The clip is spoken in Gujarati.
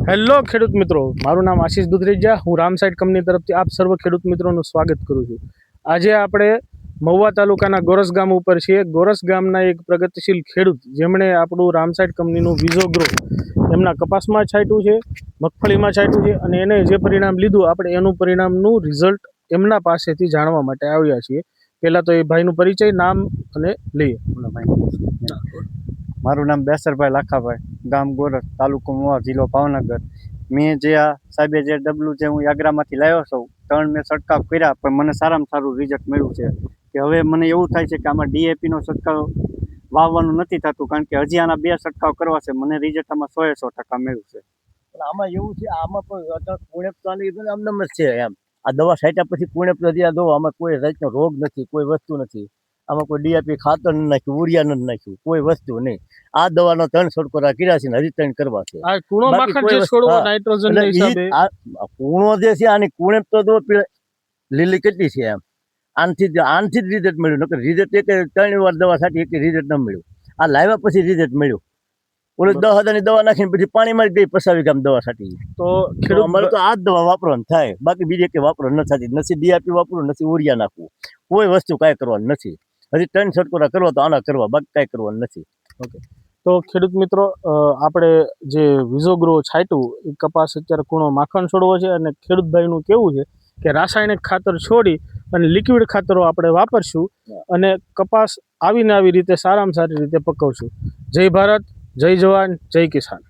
હેલો ખેડૂત મિત્રો, મારું નામ આશીષ દુધરેજા. હું રામસાઇડ કંપની તરફથી આપ સર્વ ખેડૂત મિત્રોનું સ્વાગત કરું છું. આજે આપણે મહુવા તાલુકાના ગોરસ ગામ ઉપર છીએ. ગોરસ ગામના એક પ્રગતિશીલ ખેડૂત જેમણે આપણું રામસાઇડ કંપનીનું વિઝોગ્રો એમના કપાસમાં છાંટ્યું છે, મગફળીમાં છાંટ્યું છે અને એને જે પરિણામ લીધું આપણે એનું પરિણામનું રિઝલ્ટ એમના પાસેથી જાણવા માટે આવ્યા છીએ. પહેલાં તો એ ભાઈનું પરિચય, નામ અને લઈએ. મારું નામ બેસરભાઈ લાખાભાઈ, ગામ ગોરસ, તાલુકો મહુવા, જિલ્લો ભાવનગર. મેં જે આ સાહેબે જે ડબલું જે હું યાગ્રામાંથી લાવ્યો છું, 3 મેં છંટકાવ કર્યા, પણ મને સારામાં સારું રિઝલ્ટ મળ્યું છે. કે હવે મને એવું થાય છે કે આમાં ડીએપીનો છંટકાવ વાવવાનું નથી થતું, કારણ કે હજી આના 2 છંટકાવ કરવા છે. મને રિઝલ્ટ આમાં 100% મળ્યું છે. પણ આમાં એવું છે, આમાં પણ કુણેપ તો આમ જ છે. એમ આ દવા છાંટ્યા પછી કુણેપ નથી. આ દવા આમાં કોઈ જાતનો રોગ નથી, કોઈ વસ્તુ નથી. આમાં કોઈ ડીએપી ખાતર નથી નાખ્યું, ઉરિયા નથી નાખ્યું, કોઈ વસ્તુ નહીં. આ દવાનો 3 છંટકોરા કર્યા છે ને હજી 3 કરવા છે. આ કૂણો માખણ જે છોડવો નાઇટ્રોજનના હિસાબે, કૂણો જે છે આની કુણેપ તો લીલી કેટલી છે. એમ આનથી જ રિઝલ્ટ મળ્યું. નકર રિઝલ્ટ એક 3 વાર દવા છાંટી એક રિઝલ્ટ ન મળ્યું. આ લાવ્યા પછી રિઝલ્ટ મળ્યું. ઓલી 10,000ની દવા નાખીને પછી પાણીમાં ગઈ 50 વીઘામાં દવા છાંટી. તો ખેડૂત અમારે તો આ જ દવા વાપરવાની થાય, બાકી બીજે કંઈ વાપરવાનું નથી થતી. નથી ડીઆપી વાપરવું, નથી ઉરિયા નાખવું, કોઈ વસ્તુ કાંઈ કરવાનું નથી. હજી 3 છંટકોરા કરવા તો આના કરવા, બાકી કાંઈ કરવાનું નથી. ઓકે, તો ખેડૂત મિત્રો, આપણે જે વિઝોગ્રો છાંટ્યું એ કપાસ અત્યારે કૂણો માખણ છોડવો છે અને ખેડૂત ભાઈનું કેવું છે કે રાસાયણિક ખાતર છોડી અને લિક્વિડ ખાતરો આપણે વાપરશું અને કપાસ આવીને આવી રીતે સારામાં સારી રીતે પકવશું. જય ભારત, જય જવાન, જય કિસાન.